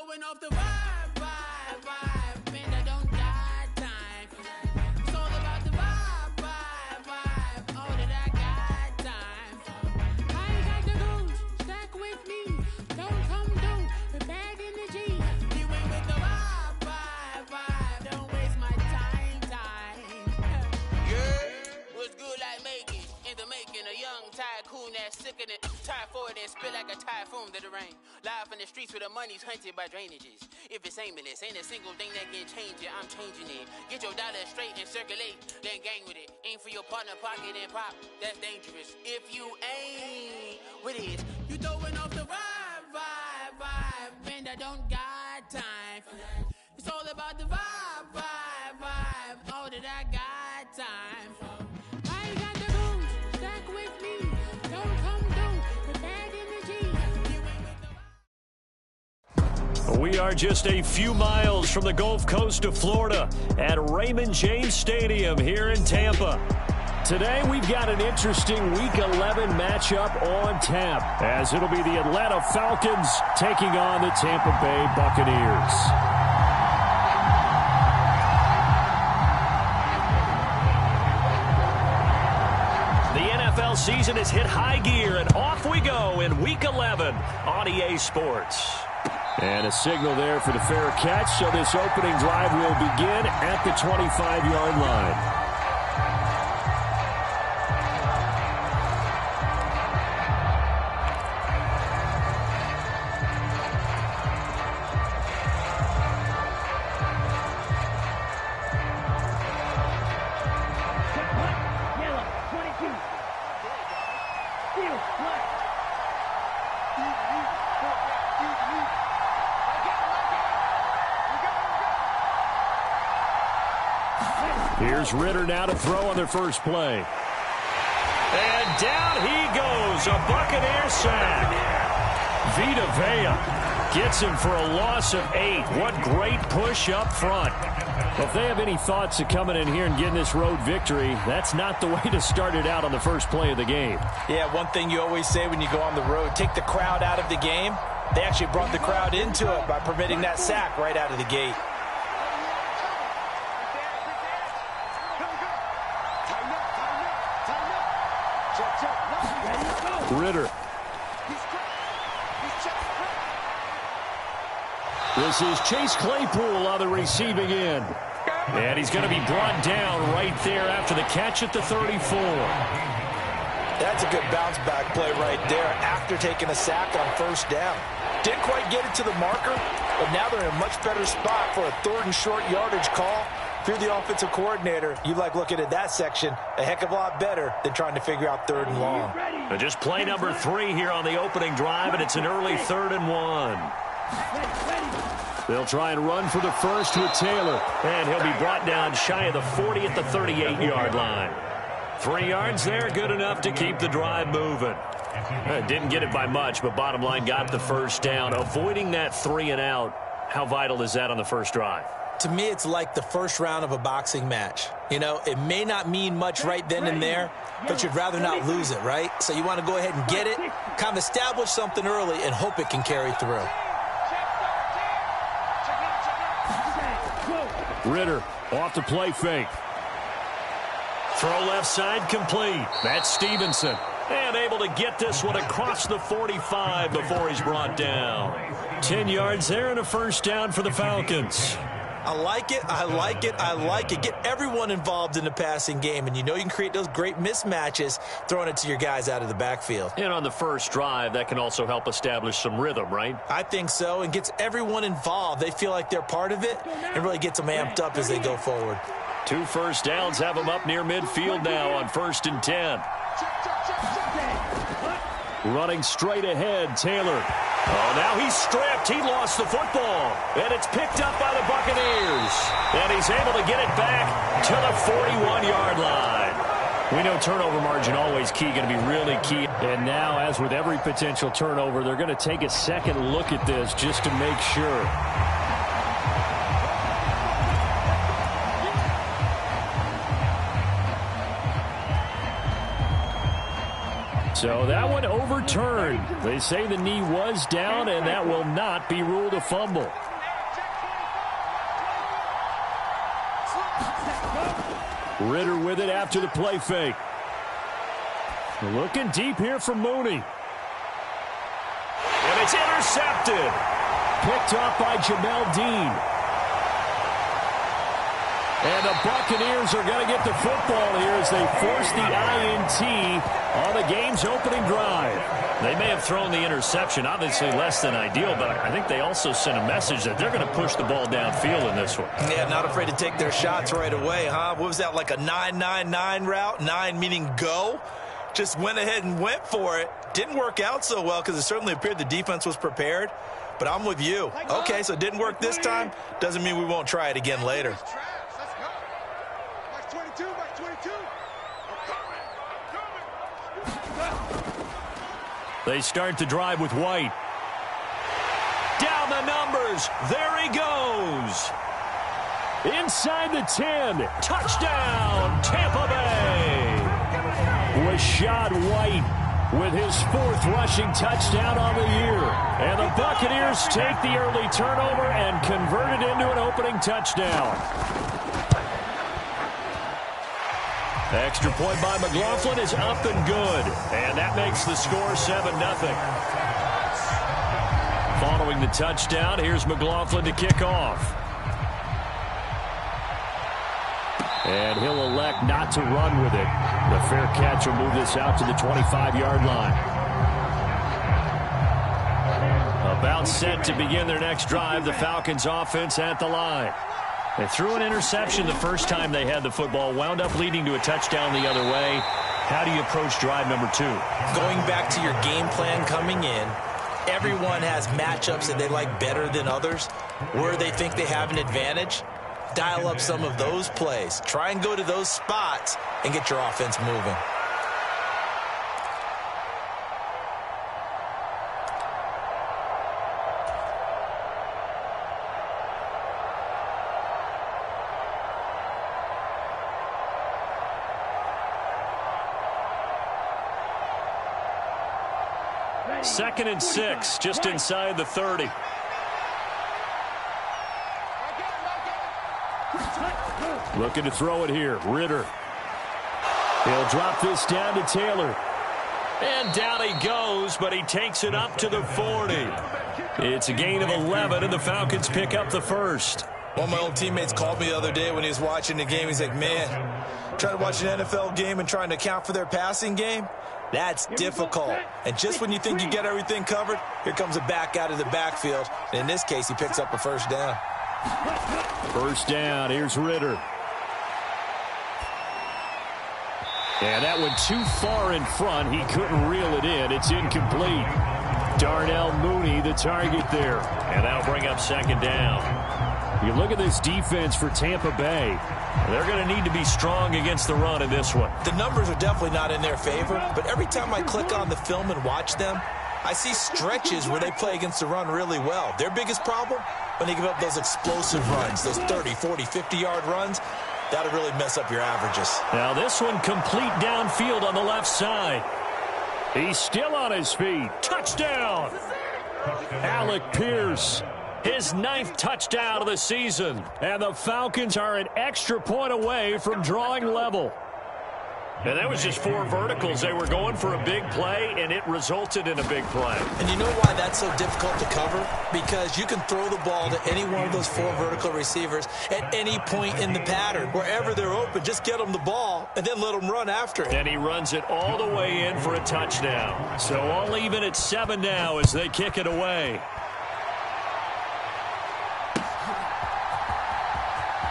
throwing off the vibe, man, I don't got time. It's all about the vibe, oh, that I got time. I ain't got the goons, stack with me, don't come through with bad energy. You ain't with the vibe, don't waste my time. Yeah, what's good like making, in the making, a young tycoon that's sickening, tie forward and spit like a typhoon to the rain. Live in the streets where the money's hunted by drainages. If it's aimless, ain't a single thing that can change it, I'm changing it. Get your dollar straight and circulate, then gang with it. Aim for your partner, pocket and pop, that's dangerous. If you ain't with it, you throwing off the vibe, man, I don't got time for that. It's all about the vibe, oh, that I got time for. I ain't got the goons, stack with me, don't come through with bad energy. You ain't with the We are just a few miles from the Gulf Coast of Florida at Raymond James Stadium here in Tampa. Today we've got an interesting Week 11 matchup on tap, as it'll be the Atlanta Falcons taking on the Tampa Bay Buccaneers. The NFL season has hit high gear, and off we go in Week 11 on EA Sports. And a signal there for the fair catch, so this opening drive will begin at the 25-yard line. Here's Ritter now to throw on their first play. And down he goes, a Buccaneer sack. Vita Vea gets him for a loss of 8. What great push up front. Well, if they have any thoughts of coming in here and getting this road victory, that's not the way to start it out on the first play of the game. Yeah, one thing you always say when you go on the road, take the crowd out of the game. They actually brought the crowd into it by permitting that sack right out of the gate. Ritter. This is Chase Claypool on the receiving end. And he's going to be brought down right there after the catch at the 34. That's a good bounce back play right there after taking a sack on first down. Didn't quite get it to the marker, but now they're in a much better spot for a third and short yardage call. If you're the offensive coordinator, you like looking at that section a heck of a lot better than trying to figure out third and long. Just play number 3 here on the opening drive, and it's an early 3rd and 1. They'll try and run for the first with Taylor, and he'll be brought down shy of the 40 at the 38-yard line. 3 yards there, good enough to keep the drive moving. Didn't get it by much, but bottom line got the first down. Avoiding that 3 and out, how vital is that on the first drive? To me, it's like the first round of a boxing match. You know, it may not mean much right then and there, but you'd rather not lose it, right? So you want to go ahead and get it, kind of establish something early, and hope it can carry through. Ritter off the play fake. Throw left side complete. That's Stevenson. And able to get this one across the 45 before he's brought down. 10 yards there and a first down for the Falcons. I like it, I like it, I like it. Get everyone involved in the passing game, and you know you can create those great mismatches throwing it to your guys out of the backfield. And on the first drive, that can also help establish some rhythm, right? I think so, and gets everyone involved. They feel like they're part of it and really gets them amped up as they go forward. 2 first downs have them up near midfield now on 1st and 10. Running straight ahead, Taylor. Oh, now he's stripped. He lost the football. And it's picked up by the Buccaneers. And he's able to get it back to the 41-yard line. We know turnover margin always key, going to be really key. And now, as with every potential turnover, they're going to take a second look at this just to make sure. So that one overturned. They say the knee was down, and that will not be ruled a fumble. Ritter with it after the play fake. Looking deep here for Mooney. And it's intercepted. Picked off by Jamel Dean. And the Buccaneers are going to get the football here as they force the INT on the game's opening drive. They may have thrown the interception, obviously less than ideal, but I think they also sent a message that they're going to push the ball downfield in this one. Yeah, not afraid to take their shots right away, huh? What was that, like a 9-9-9 route? 9 meaning go? Just went ahead and went for it. Didn't work out so well because it certainly appeared the defense was prepared. But I'm with you. Okay, so it didn't work this time. Doesn't mean we won't try it again later. They start the drive with White. Down the numbers. There he goes. Inside the 10. Touchdown, Tampa Bay. Rashad White with his 4th rushing touchdown on the year. And the Buccaneers take the early turnover and convert it into an opening touchdown. Extra point by McLaughlin is up and good. And that makes the score 7-0. Following the touchdown, here's McLaughlin to kick off. And he'll elect not to run with it. The fair catch will move this out to the 25-yard line. About set to begin their next drive, the Falcons offense at the line. They threw an interception the first time they had the football, wound up leading to a touchdown the other way. How do you approach drive number 2? Going back to your game plan coming in, everyone has matchups that they like better than others, where they think they have an advantage. Dial up some of those plays. Try and go to those spots and get your offense moving. Second and 6, just inside the 30. Looking to throw it here. Ritter. He'll drop this down to Taylor. And down he goes, but he takes it up to the 40. It's a gain of 11, and the Falcons pick up the first. One of my old teammates called me the other day when he was watching the game. He's like, man, trying to watch an NFL game and trying to account for their passing game, that's difficult. And just when you think you get everything covered, here comes a back out of the backfield. And in this case, he picks up a first down. First down, here's Ritter. And that went too far in front. He couldn't reel it in. It's incomplete. Darnell Mooney, the target there. And that'll bring up second down. You look at this defense for Tampa Bay. They're going to need to be strong against the run in this one. The numbers are definitely not in their favor, but every time I click on the film and watch them, I see stretches where they play against the run really well. Their biggest problem, when they give up those explosive runs, those 30, 40, 50-yard runs, that'll really mess up your averages. Now this one complete downfield on the left side. He's still on his feet. Touchdown! Alec Pierce, his 9th touchdown of the season. And the Falcons are an extra point away from drawing level. And that was just 4 verticals. They were going for a big play, and it resulted in a big play. And you know why that's so difficult to cover? Because you can throw the ball to any one of those 4 vertical receivers at any point in the pattern. Wherever they're open, just get them the ball and then let them run after it. And he runs it all the way in for a touchdown. So all even at 7 now as they kick it away.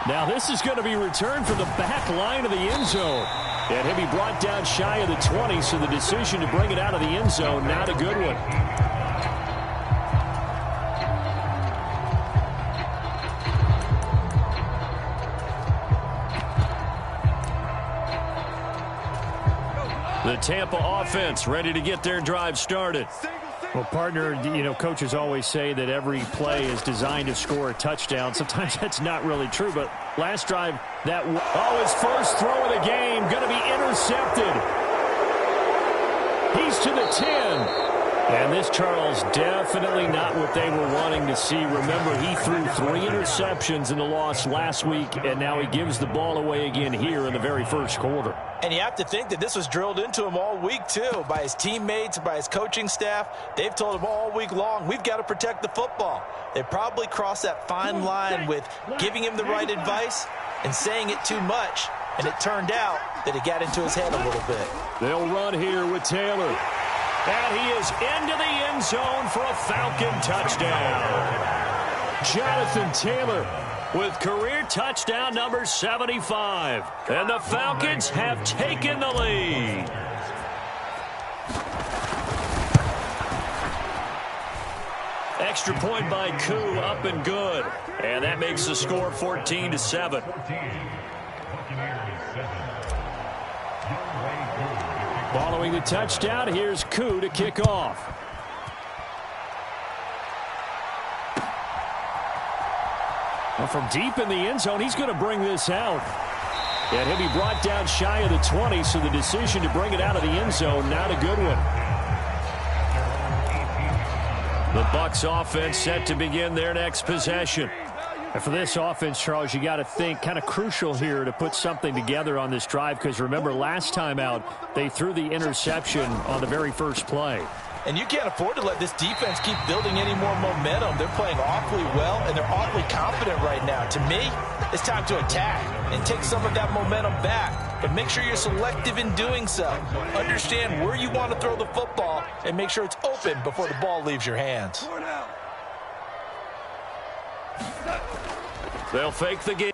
Now this is going to be returned from the back line of the end zone. And he'll be brought down shy of the 20, so the decision to bring it out of the end zone, not a good one. The Tampa offense ready to get their drive started. Well, partner, you know, coaches always say that every play is designed to score a touchdown. Sometimes that's not really true, but last drive, his first throw of the game, going to be intercepted. He's to the 10. And this, Charles, definitely not what they were wanting to see. Remember, he threw 3 interceptions in the loss last week, and now he gives the ball away again here in the very first quarter. And you have to think that this was drilled into him all week, too, by his teammates, by his coaching staff. They've told him all week long, we've got to protect the football. They probably crossed that fine line with giving him the right advice and saying it too much. And it turned out that it got into his head a little bit. They'll run here with Taylor. And he is into the end zone for a Falcon touchdown. Jonathan Taylor with career touchdown number 75. And the Falcons have taken the lead. Extra point by Koo, up and good. And that makes the score 14-7. Following the touchdown, here's Koo to kick off. Well, from deep in the end zone, he's going to bring this out. And he'll be brought down shy of the 20, so the decision to bring it out of the end zone, not a good one. The Bucs offense set to begin their next possession. And for this offense, Charles, you got to think kind of crucial here to put something together on this drive, because remember last time out they threw the interception on the very first play. And you can't afford to let this defense keep building any more momentum. They're playing awfully well, and they're awfully confident right now. To me, it's time to attack and take some of that momentum back. But make sure you're selective in doing so. Understand where you want to throw the football and make sure it's open before the ball leaves your hands. They'll fake the game.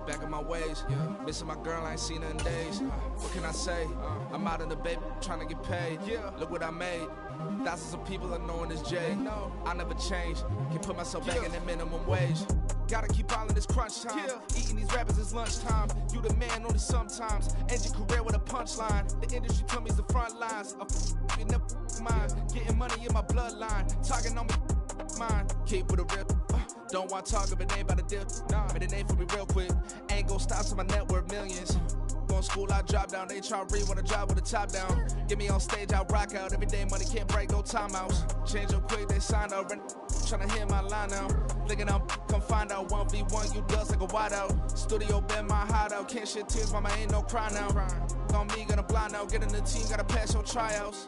Back in my ways, missing my girl, I ain't seen her in days. What can I say? I'm out in the baby, trying to get paid. Look what I made. Thousands of people are knowing this J. I never change. Can put myself back in the minimum wage. Gotta keep all in this crunch time. Eating these rappers is lunchtime. You the man only sometimes. End your career with a punchline. The industry tell me it's the front lines. In the mind. Getting money in my bloodline. Talking on me, mine. Keep with a real. Don't want to talk if it ain't about a deal. Made a name for me real quick. Ain't gon' stop till my net worth millions. Going school, I drop down. They try to read when I drop with the top down. Get me on stage, I rock out. Every day money can't break, no timeouts. Change up quick, they sign up. Tryna hit my line now. Thinking I'm come find out 1v1, you dust like a wideout. Studio been my hideout. Can't shed tears, mama ain't no cry now. On me, gonna blind out. Get in the team, gotta pass your tryouts.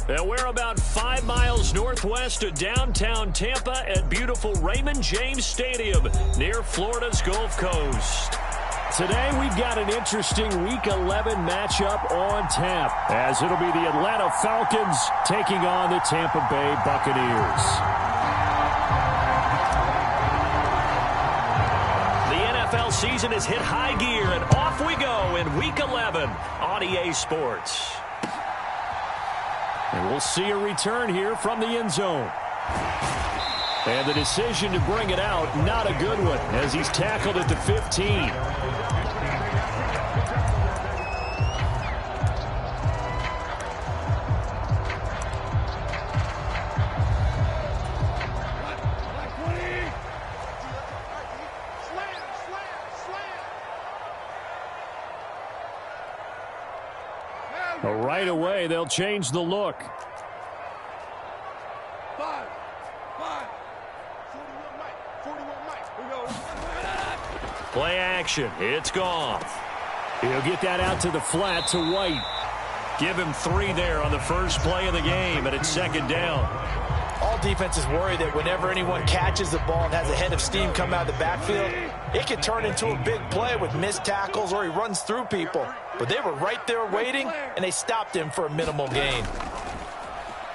And we're about 5 miles northwest of downtown Tampa at beautiful Raymond James Stadium near Florida's Gulf Coast. Today we've got an interesting Week 11 matchup on tap, as it'll be the Atlanta Falcons taking on the Tampa Bay Buccaneers. The NFL season has hit high gear, and off we go in Week 11 on EA Sports. And we'll see a return here from the end zone. And the decision to bring it out, not a good one, as he's tackled at the 15. Right away, they'll change the look. Play action. It's gone. He'll get that out to the flat to White. Give him 3 there on the first play of the game, and it's second down. All defenses worry that whenever anyone catches the ball and has a head of steam come out of the backfield, it can turn into a big play with missed tackles or he runs through people. But they were right there waiting, and they stopped him for a minimal gain.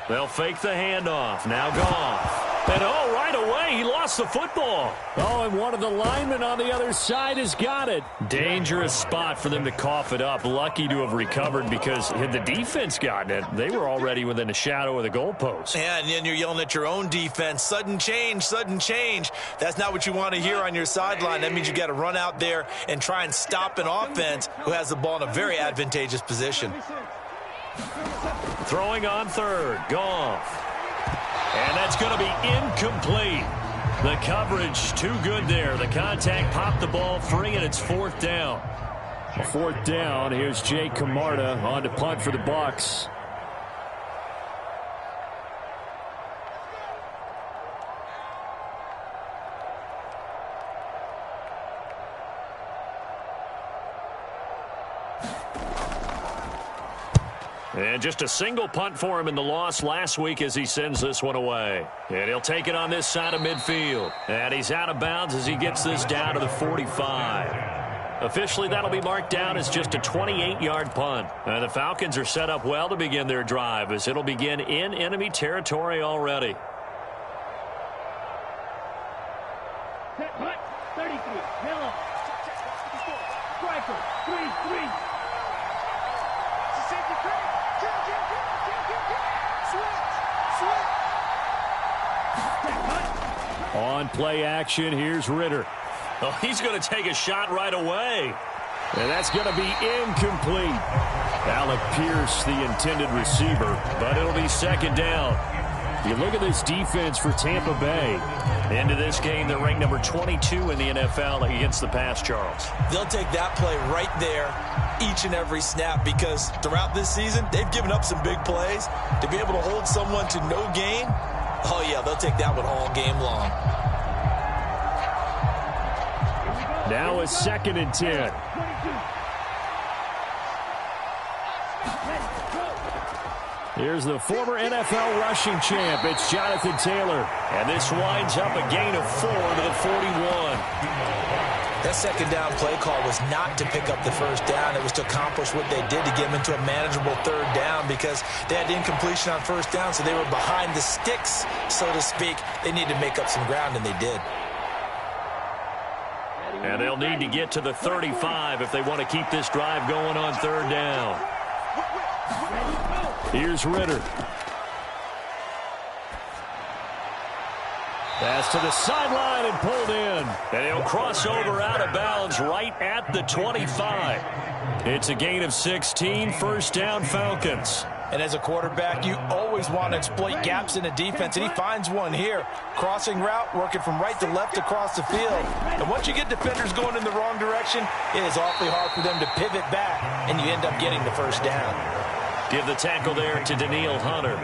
They'll fake the handoff. Now Goff. And right away, he lost the football. Oh, and one of the linemen on the other side has got it. Dangerous spot for them to cough it up. Lucky to have recovered because had the defense gotten it, they were already within a shadow of the goalpost. Yeah, and then you're yelling at your own defense. Sudden change, sudden change. That's not what you want to hear on your sideline. That means you got to run out there and try and stop an offense who has the ball in a very advantageous position. Throwing on third. Goff. And that's going to be incomplete. The coverage too good there. The contact popped the ball free, and it's fourth down. Fourth down. Here's Jake Camarda on to punt for the Bucs. And just a single punt for him in the loss last week as he sends this one away. And he'll take it on this side of midfield. And he's out of bounds as he gets this down to the 45. Officially, that'll be marked down as just a 28-yard punt. And the Falcons are set up well to begin their drive as it'll begin in enemy territory already. Set punt, 33, yellow. Striker, 3-3. On play action, here's Ritter. Oh, he's going to take a shot right away. And that's going to be incomplete. Alec Pierce, the intended receiver, but it'll be second down. You look at this defense for Tampa Bay. Into this game, they're ranked number 22 in the NFL against the pass, Charles. They'll take that play right there each and every snap because throughout this season, they've given up some big plays. To be able to hold someone to no gain, oh, yeah, they'll take that one all game long. Now a 2nd and 10. Here's the former NFL rushing champ. It's Jonathan Taylor. And this winds up a gain of 4 to the 41. That second down play call was not to pick up the first down. It was to accomplish what they did to get them into a manageable third down because they had incompletion on first down, so they were behind the sticks, so to speak. They needed to make up some ground, and they did. And they'll need to get to the 35 if they want to keep this drive going on third down. Here's Ritter. Pass to the sideline and pulled in. And he'll cross over out of bounds right at the 25. It's a gain of 16, first down Falcons. And as a quarterback, you always want to exploit gaps in a defense, and he finds one here. Crossing route, working from right to left across the field. And once you get defenders going in the wrong direction, it is awfully hard for them to pivot back, and you end up getting the first down. Give the tackle there to Danielle Hunter.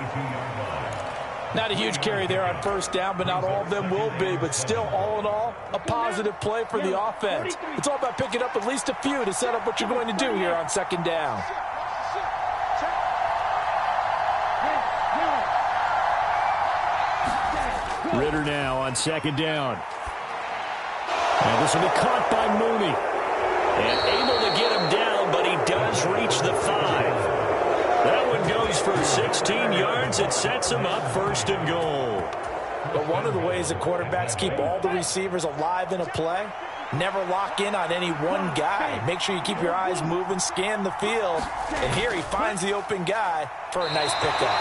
Not a huge carry there on first down, but not all of them will be. But still, all in all, a positive play for the offense. It's all about picking up at least a few to set up what you're going to do here on second down. Ritter now on second down. And this will be caught by Mooney. And able to get him down, but he does reach the 5. That one goes for 16 yards. It sets him up first and goal. But one of the ways that quarterbacks keep all the receivers alive in a play, never lock in on any one guy. Make sure you keep your eyes moving, scan the field. And here he finds the open guy for a nice pickup.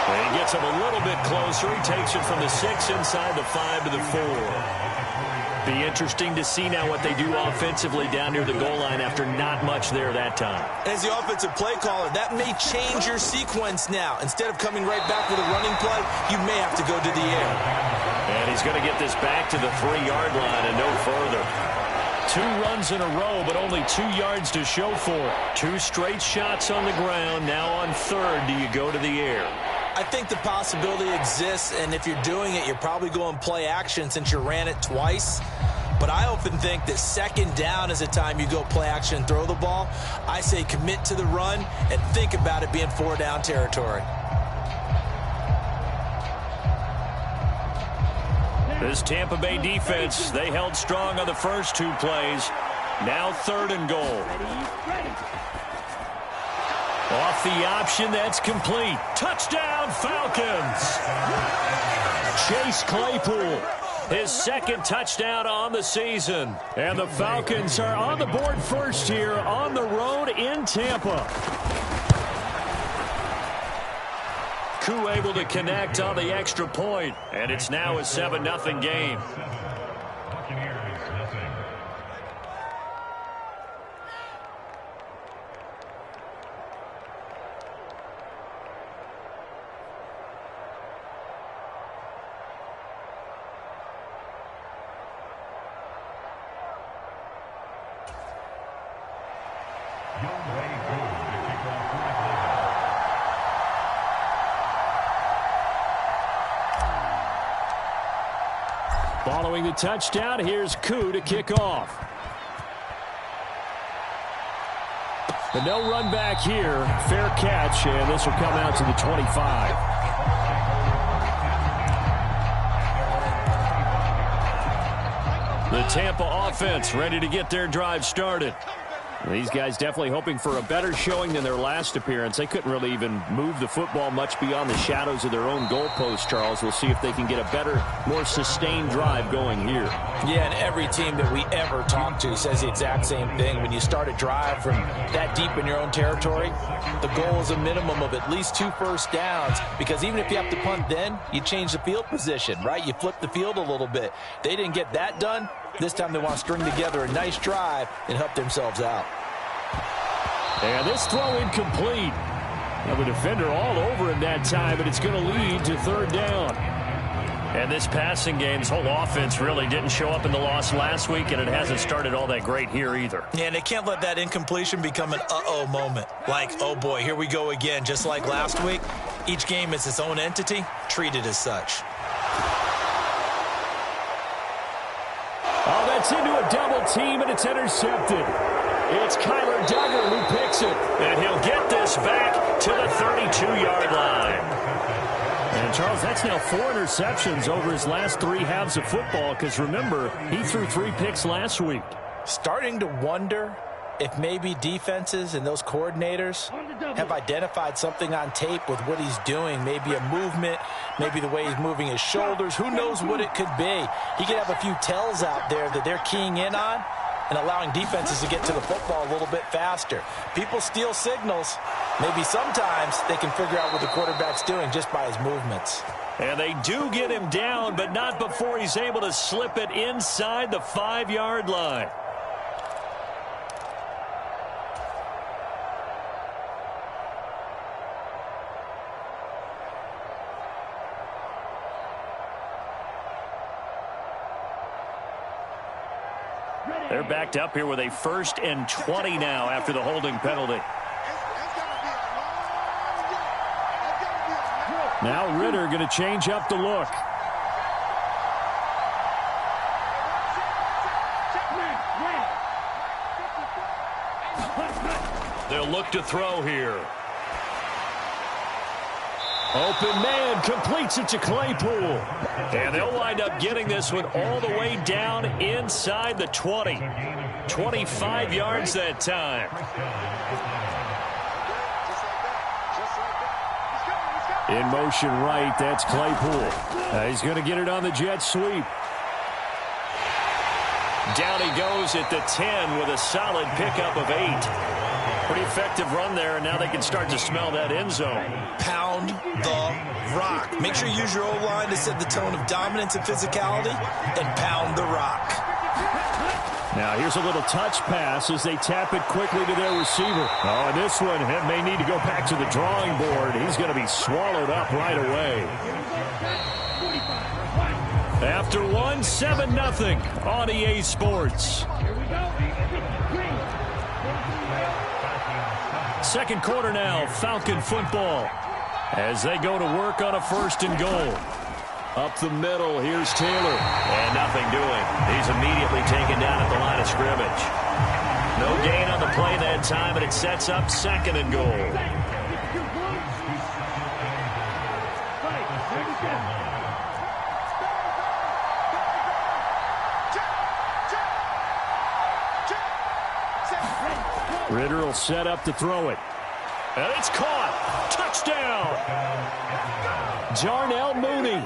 And he gets him a little bit closer. He takes it from the 6 inside the 5 to the 4. Be interesting to see now what they do offensively down near the goal line after not much there that time. As the offensive play caller, that may change your sequence now. Instead of coming right back with a running play, you may have to go to the air. And he's going to get this back to the 3-yard line and no further. 2 runs in a row, but only 2 yards to show for it. 2 straight shots on the ground. Now on third, do you go to the air? I think the possibility exists, and if you're doing it, you're probably going play action since you ran it twice. But I often think that second down is the time you go play action and throw the ball. I say commit to the run and think about it being 4-down territory. This Tampa Bay defense, they held strong on the first 2 plays. Now third and goal. Off the option, that's complete. Touchdown, Falcons! Chase Claypool, his second touchdown on the season. And the Falcons are on the board first here on the road in Tampa. Koo able to connect on the extra point, and it's now a 7-0 game. Following the touchdown, here's Koo to kick off. But no run back here. Fair catch, and this will come out to the 25. The Tampa offense ready to get their drive started. These guys definitely hoping for a better showing than their last appearance. They couldn't really even move the football much beyond the shadows of their own goalpost, Charles. We'll see if they can get a better, more sustained drive going here. Yeah, and every team that we ever talk to says the exact same thing. When you start a drive from that deep in your own territory, the goal is a minimum of at least 2 first downs, because even if you have to punt then, you change the field position, right? You flip the field a little bit. They didn't get that done. This time they want to string together a nice drive and help themselves out. And this throw incomplete. Have a defender all over him that time, but it's going to lead to third down. And this passing game, this whole offense really didn't show up in the loss last week, and it hasn't started all that great here either. Yeah, and they can't let that incompletion become an uh-oh moment. Like, oh boy, here we go again. Just like last week, each game is its own entity, treated as such. Oh, that's into a double team, and it's intercepted. It's Kyler Duggar who picks it, and he'll get this back to the 32-yard line. And, Charles, that's now 4 interceptions over his last 3 halves of football, because, remember, he threw 3 picks last week. Starting to wonder if maybe defenses and those coordinators have identified something on tape with what he's doing. Maybe a movement, maybe the way he's moving his shoulders. Who knows what it could be? He could have a few tells out there that they're keying in on and allowing defenses to get to the football a little bit faster. People steal signals. Maybe sometimes they can figure out what the quarterback's doing just by his movements. And they do get him down, but not before he's able to slip it inside the 5-yard line. They're backed up here with a 1st and 20 now after the holding penalty. Now Ritter going to change up the look. They'll look to throw here. Open man completes it to Claypool. And they'll wind up getting this one all the way down inside the 20. 25 yards that time. In motion right, that's Claypool. He's going to get it on the jet sweep. Down he goes at the 10 with a solid pickup of 8. Pretty effective run there, and now they can start to smell that end zone. Pound the rock. Make sure you use your O-line to set the tone of dominance and physicality, and pound the rock. Now here's a little touch pass as they tap it quickly to their receiver. Oh, and this one may need to go back to the drawing board. He's going to be swallowed up right away. After 7-0 on EA Sports. Second quarter now, Falcon football, as they go to work on a 1st and goal. Up the middle, here's Taylor. And nothing doing. He's immediately taken down at the line of scrimmage. No gain on the play that time, and it sets up 2nd and goal. Ritter will set up to throw it. And it's caught. Touchdown. Darnell Mooney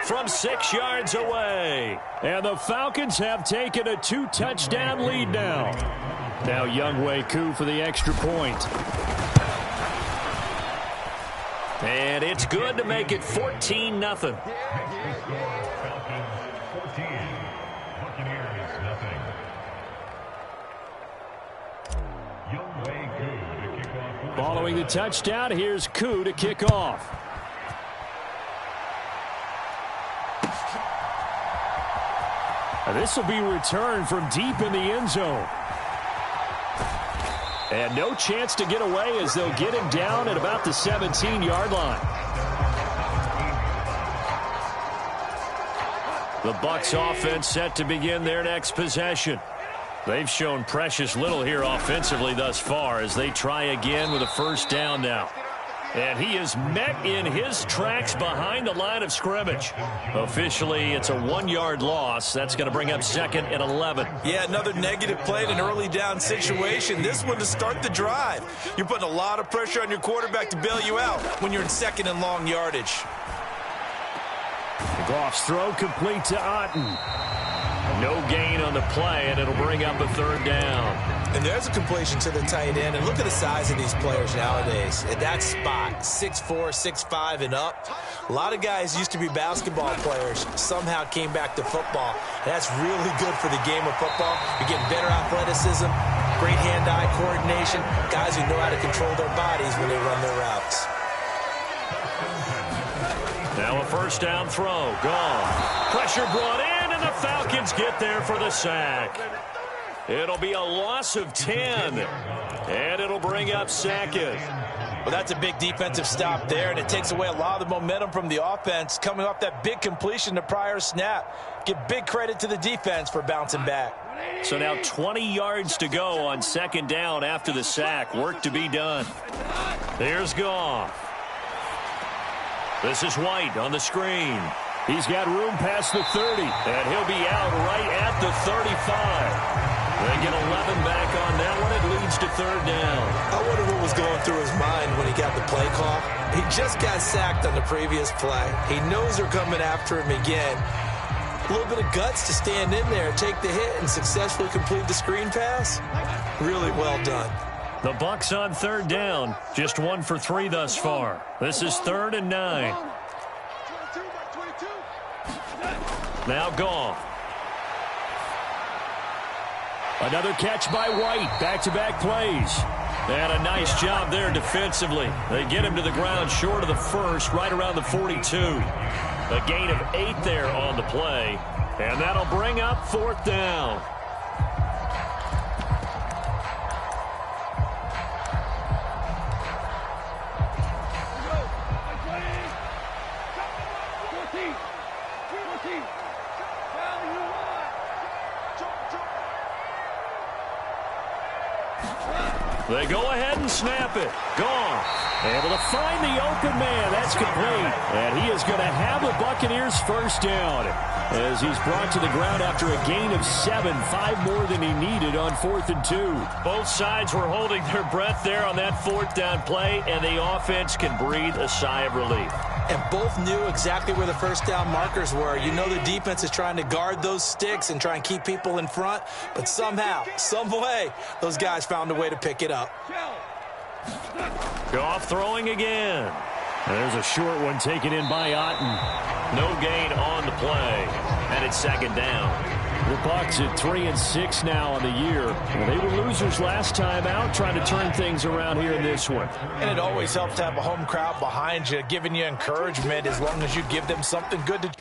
from 6 yards away. And the Falcons have taken a 2-touchdown lead now. Now Younghoe Koo for the extra point. And it's good to make it 14-0. Following the touchdown, here's Koo to kick off. This will be returned from deep in the end zone. And no chance to get away as they'll get him down at about the 17-yard line. The Bucs offense set to begin their next possession. They've shown precious little here offensively thus far as they try again with a first down now. And he is met in his tracks behind the line of scrimmage. Officially, it's a 1-yard loss. That's going to bring up 2nd and 11. Yeah, another negative play in an early down situation. This one to start the drive. You're putting a lot of pressure on your quarterback to bail you out when you're in 2nd and long yardage. Goff's throw complete to Otten. No gain on the play, and it'll bring up a 3rd down. And there's a completion to the tight end. And look at the size of these players nowadays. At that spot, 6'4", 6'5", and up. A lot of guys used to be basketball players, somehow came back to football. And that's really good for the game of football. You're getting better athleticism, great hand-eye coordination, guys who know how to control their bodies when they run their routes. Now a first down throw. Gone. Pressure brought in, and the Falcons get there for the sack. It'll be a loss of 10, and it'll bring up 2nd. Well, that's a big defensive stop there, and it takes away a lot of the momentum from the offense coming off that big completion the prior snap. Give big credit to the defense for bouncing back. So now 20 yards to go on 2nd down after the sack. Work to be done. There's Goff. This is White on the screen. He's got room past the 30, and he'll be out right at the 35. They get 11 back on that one. It leads to 3rd down. I wonder what was going through his mind when he got the play call. He just got sacked on the previous play. He knows they're coming after him again. A little bit of guts to stand in there, take the hit, and successfully complete the screen pass. Really well done. The Bucs on 3rd down. Just 1 for 3 thus far. This is 3rd and 9. Now Goff. Another catch by White. Back-to-back plays. And a nice job there defensively. They get him to the ground short of the first, right around the 42. A gain of 8 there on the play. And that'll bring up 4th down. They go ahead and snap it. Gone. Able to find the open man. That's complete. And he is going to have the Buccaneers first down as he's brought to the ground after a gain of 7, 5 more than he needed on 4th and 2. Both sides were holding their breath there on that 4th down play, and the offense can breathe a sigh of relief. And both knew exactly where the first down markers were. You know the defense is trying to guard those sticks and try and keep people in front, but somehow, some way, those guys found a way to pick it up. Goff throwing again. There's a short one taken in by Otten. No gain on the play, and it's 2nd down. The Bucs at 3-6 now on the year. Well, they were losers last time out, trying to turn things around here in this one. And it always helps to have a home crowd behind you, giving you encouragement as long as you give them something good to do.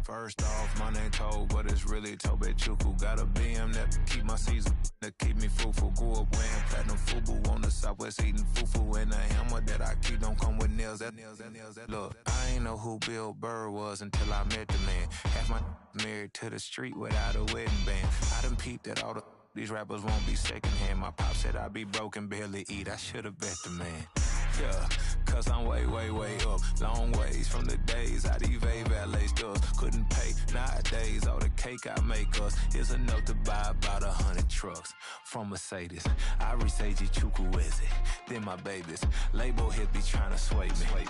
First off, my name Toe, but it's really Tobe Chuku. Got a BM that keep my season, that keep me fruitful. Grew up wearing platinum FUBU on the Southwest eating fufu. And the hammer that I keep don't come with nails. Look, I ain't know who Bill Burr was until I met the man. Half my married to the street without a wedding band. I done peeped at all these rappers won't be secondhand. My pop said I'd be broke and barely eat. I should've bet the man. Yeah, cause I'm way, way, way up. Long ways from the days I these valet stores couldn't pay. Nowadays, all the cake I make us. It's enough to buy about 100 trucks. From Mercedes, I reach Chukwueze. Then my babies, label hit be trying to sway me.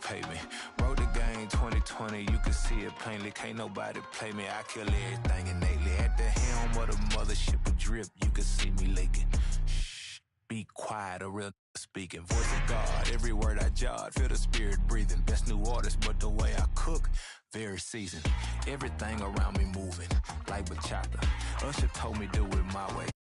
Pay me. Wrote the game 2020, you can see it plainly. Can't nobody play me. I kill everything innately. At the helm of the mothership of drip, you can see me leaking. Shh, be quiet, a real speaking. Voice of God, every word I jot. Feel the spirit breathing. Best new artist, but the way I cook, very seasoned. Everything around me moving like bachata. Usher told me do it my way.